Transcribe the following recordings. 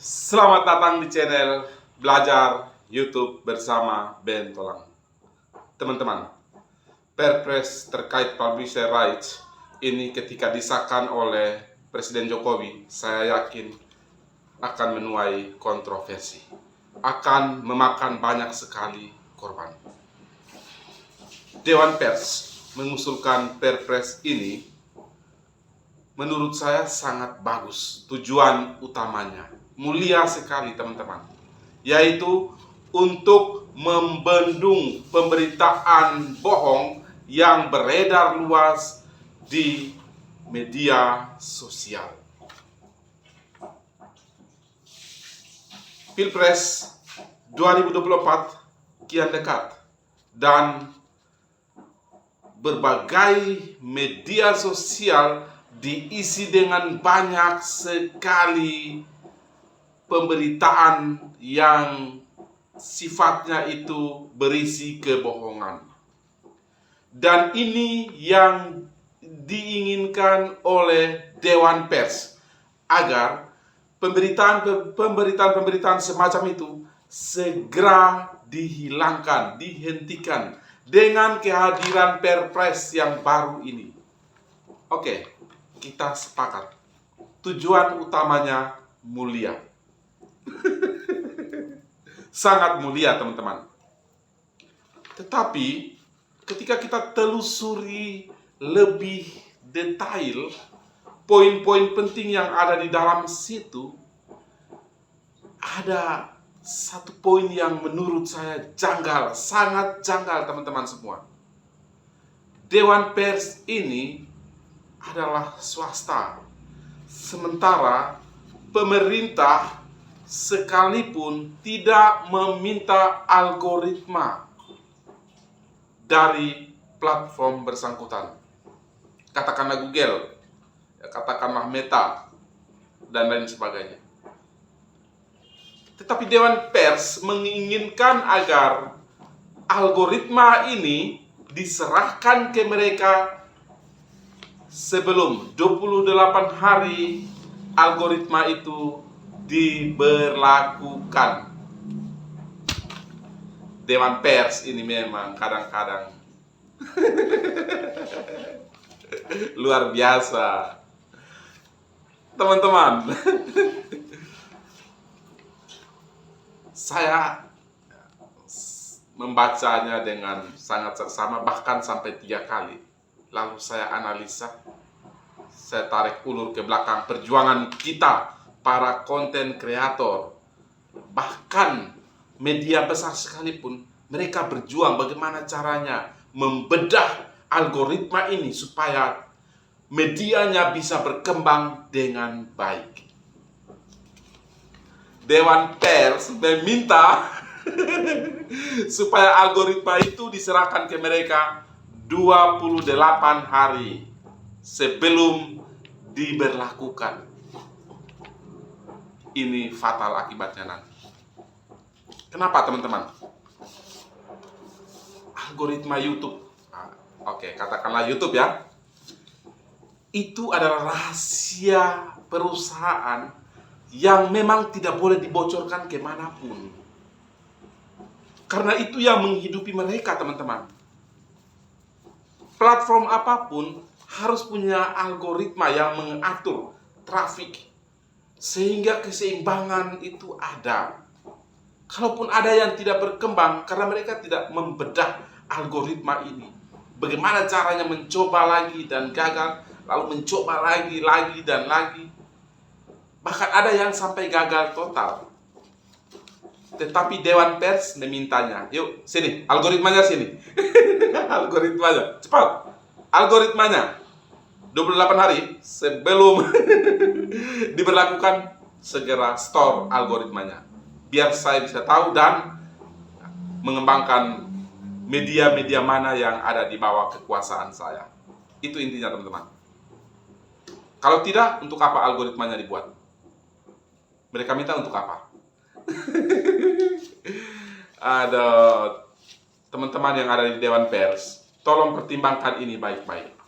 Selamat datang di channel Belajar YouTube bersama Ben Tolang. Teman-teman, Perpres terkait publisher rights ini ketika disahkan oleh Presiden Jokowi, saya yakin akan menuai kontroversi, akan memakan banyak sekali korban. Dewan Pers mengusulkan Perpres ini menurut saya sangat bagus. Tujuan utamanya mulia sekali, teman-teman, yaitu untuk membendung pemberitaan bohong yang beredar luas di media sosial. Pilpres 2024 kian dekat dan berbagai media sosial diisi dengan banyak sekali pemberitaan yang sifatnya itu berisi kebohongan. Dan ini yang diinginkan oleh Dewan Pers, agar pemberitaan semacam itu segera dihilangkan, dihentikan dengan kehadiran Perpres yang baru ini. Oke, kita sepakat. Tujuan utamanya mulia. Sangat mulia, teman-teman. Tetapi ketika kita telusuri lebih detail poin-poin penting yang ada di dalam situ, ada satu poin yang menurut saya janggal, sangat janggal, teman-teman semua. Dewan Pers ini adalah swasta, sementara pemerintah sekalipun tidak meminta algoritma dari platform bersangkutan. Katakanlah Google, katakanlah Meta, dan lain sebagainya. Tetapi Dewan Pers menginginkan agar algoritma ini diserahkan ke mereka sebelum 28 hari algoritma itu diberlakukan. Dewan Pers ini memang kadang-kadang luar biasa, teman-teman. Saya membacanya dengan sangat seksama, bahkan sampai 3 kali. Lalu saya analisa, saya tarik ulur ke belakang perjuangan kita, para konten kreator, bahkan media besar sekalipun, mereka berjuang bagaimana caranya membedah algoritma ini supaya medianya bisa berkembang dengan baik. Dewan Pers meminta supaya algoritma itu diserahkan ke mereka 28 hari sebelum diberlakukan. Ini fatal akibatnya nanti. Kenapa, teman-teman? Algoritma YouTube, katakanlah YouTube ya, itu adalah rahasia perusahaan yang memang tidak boleh dibocorkan kemanapun. Karena itu yang menghidupi mereka, teman-teman. Platform apapun harus punya algoritma yang mengatur trafik, sehingga keseimbangan itu ada. Kalaupun ada yang tidak berkembang karena mereka tidak membedah algoritma ini, bagaimana caranya mencoba lagi dan gagal, lalu mencoba lagi dan lagi. Bahkan ada yang sampai gagal total. Tetapi Dewan Pers memintanya, yuk sini, algoritmanya sini. Algoritmanya, cepat. Algoritmanya 28 hari sebelum diberlakukan, segera store algoritmanya, biar saya bisa tahu dan mengembangkan media-media mana yang ada di bawah kekuasaan saya. Itu intinya, teman-teman. Kalau tidak, untuk apa algoritmanya dibuat? Mereka minta untuk apa? Ada teman-teman yang ada di Dewan Pers, tolong pertimbangkan ini baik-baik.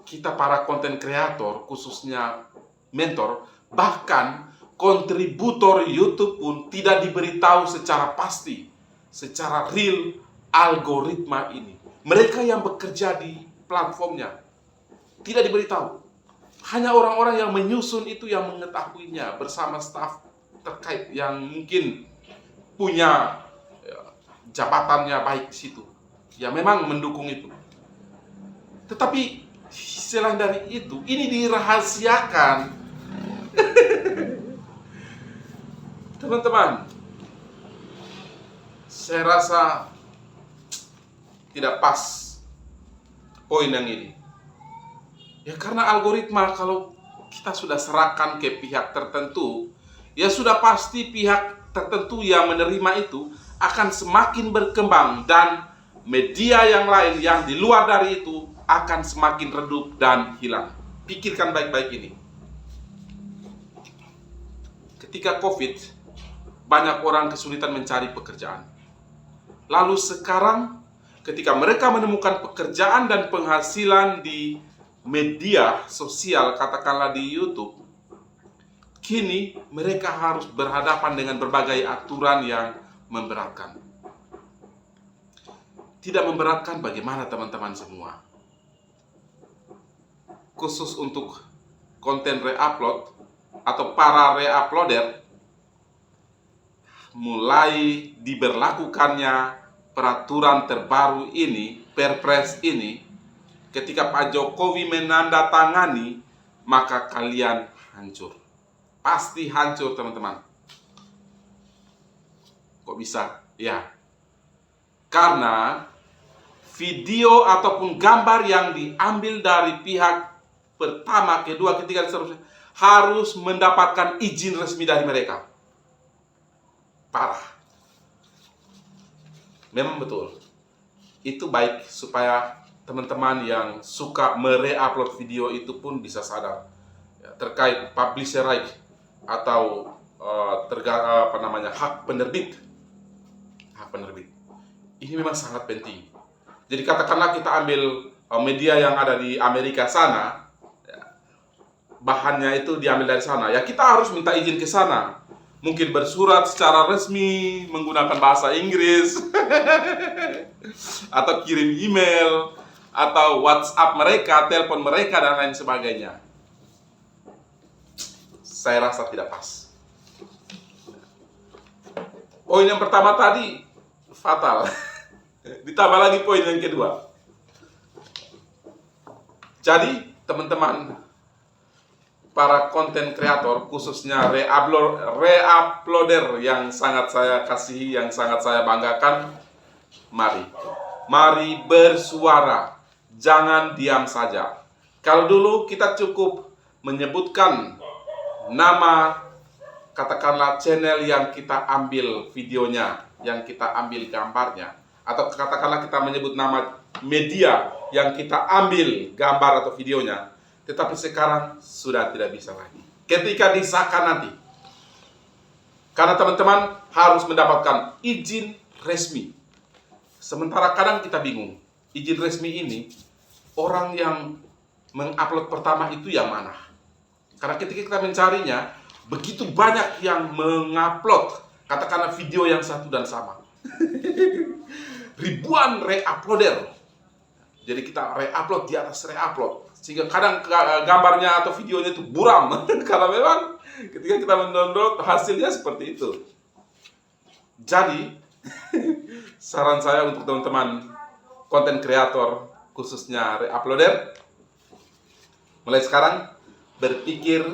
Kita para konten kreator, khususnya mentor, bahkan kontributor YouTube pun tidak diberitahu secara pasti, secara real algoritma ini. Mereka yang bekerja di platformnya tidak diberitahu. Hanya orang-orang yang menyusun itu yang mengetahuinya bersama staf terkait yang mungkin punya jabatannya baik di situ. Ya memang mendukung itu. Tetapi selain dari itu, ini dirahasiakan. Teman-teman, saya rasa tidak pas poin yang ini. Ya karena algoritma kalau kita sudah serahkan ke pihak tertentu, ya sudah pasti pihak tertentu yang menerima itu akan semakin berkembang, dan media yang lain yang di luar dari itu akan semakin redup dan hilang. Pikirkan baik-baik ini. Ketika COVID, banyak orang kesulitan mencari pekerjaan. Lalu sekarang, ketika mereka menemukan pekerjaan dan penghasilan di media sosial, katakanlah di YouTube, kini mereka harus berhadapan dengan berbagai aturan yang memberatkan. Tidak memberatkan bagaimana teman-teman semua? Khusus untuk konten reupload atau para reuploader, mulai diberlakukannya peraturan terbaru ini, Perpres ini, ketika Pak Jokowi menandatangani, maka kalian hancur. Pasti hancur, teman-teman. Kok bisa? Ya. Karena video ataupun gambar yang diambil dari pihak pertama, kedua, ketiga, dan seterusnya harus mendapatkan izin resmi dari mereka. Parah. Memang betul. Itu baik supaya teman-teman yang suka mereupload video itu pun bisa sadar ya, terkait publisher right atau hak penerbit. Hak penerbit. Ini memang sangat penting. Jadi katakanlah kita ambil media yang ada di Amerika sana, ya, bahannya itu diambil dari sana. Ya kita harus minta izin ke sana. Mungkin bersurat secara resmi menggunakan bahasa Inggris atau kirim email atau WhatsApp mereka, telepon mereka, dan lain sebagainya. Saya rasa tidak pas. Poin yang pertama tadi fatal. Ditambah lagi poin yang kedua. Jadi teman-teman, para konten kreator, khususnya reuploader yang sangat saya kasihi, yang sangat saya banggakan, mari bersuara, jangan diam saja. Kalau dulu kita cukup menyebutkan nama, katakanlah channel yang kita ambil videonya, yang kita ambil gambarnya, atau katakanlah kita menyebut nama media yang kita ambil gambar atau videonya. Tetapi sekarang sudah tidak bisa lagi. Ketika disahkan nanti, karena teman-teman harus mendapatkan izin resmi. Sementara kadang kita bingung, izin resmi ini orang yang mengupload pertama itu yang mana? Karena ketika kita mencarinya, begitu banyak yang mengupload, katakanlah video yang satu dan sama. Ribuan reuploader. Jadi kita reupload di atas reupload, sehingga kadang gambarnya atau videonya itu buram. Karena memang ketika kita mendownload hasilnya seperti itu. Jadi saran saya untuk teman-teman konten kreator, khususnya reuploader, mulai sekarang berpikir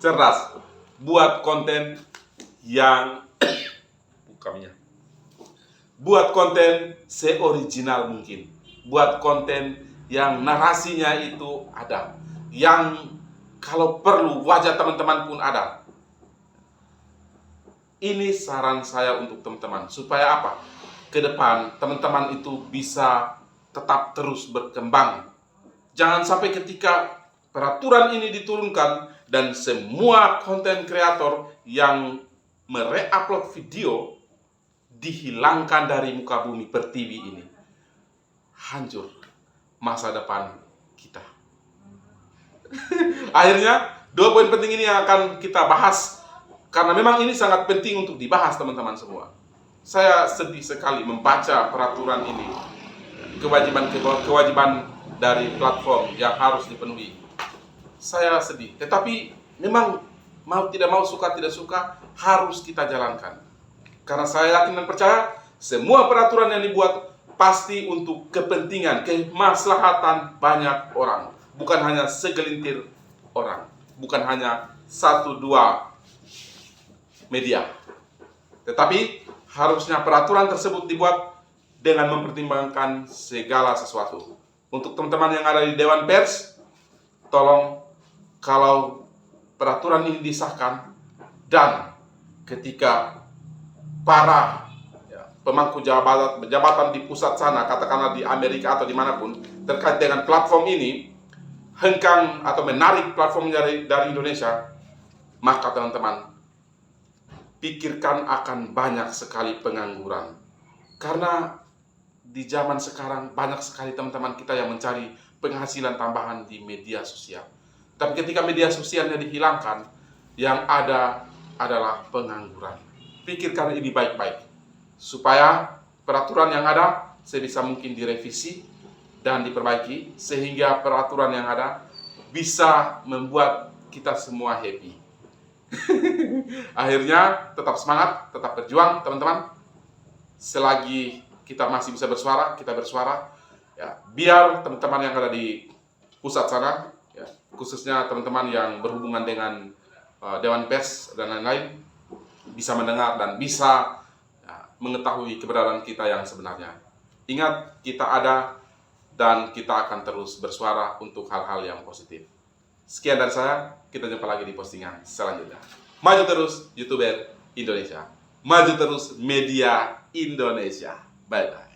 cerdas, buat konten yang buat konten seoriginal mungkin, buat konten yang narasinya itu ada, yang kalau perlu wajah teman-teman pun ada. Ini saran saya untuk teman-teman, supaya apa? Ke depan teman-teman itu bisa tetap terus berkembang. Jangan sampai ketika peraturan ini diturunkan dan semua konten kreator yang mereupload video dihilangkan dari muka bumi pertiwi ini. Hancur masa depan kita. Akhirnya, 2 poin penting ini yang akan kita bahas Karena memang ini sangat penting untuk dibahas teman-teman semua. Saya sedih sekali membaca peraturan ini, kewajiban dari platform yang harus dipenuhi. Saya sedih, tetapi memang mau tidak mau, suka tidak suka, harus kita jalankan. Karena saya yakin dan percaya semua peraturan yang dibuat pasti untuk kepentingan, kemaslahatan banyak orang, bukan hanya segelintir orang, bukan hanya satu dua media. Tetapi harusnya peraturan tersebut dibuat dengan mempertimbangkan segala sesuatu. Untuk teman-teman yang ada di Dewan Pers, tolong kalau peraturan ini disahkan dan ketika para pemangku jabatan di pusat sana, katakanlah di Amerika atau dimanapun, terkait dengan platform ini, hengkang atau menarik platform dari Indonesia, maka teman-teman, pikirkan akan banyak sekali pengangguran. Karena di zaman sekarang banyak sekali teman-teman kita yang mencari penghasilan tambahan di media sosial. Tapi ketika media sosialnya dihilangkan, yang ada adalah pengangguran. Pikirkan ini baik-baik, supaya peraturan yang ada sebisa mungkin direvisi dan diperbaiki, sehingga peraturan yang ada bisa membuat kita semua happy. Akhirnya tetap semangat, tetap berjuang teman-teman. Selagi kita masih bisa bersuara, kita bersuara. Ya, biar teman-teman yang ada di pusat sana, ya, khususnya teman-teman yang berhubungan dengan Dewan Pers dan lain-lain, bisa mendengar dan bisa mengetahui keberadaan kita yang sebenarnya. Ingat, kita ada dan kita akan terus bersuara untuk hal-hal yang positif. Sekian dari saya, kita jumpa lagi di postingan selanjutnya. Maju terus YouTuber Indonesia. Maju terus media Indonesia. Bye-bye.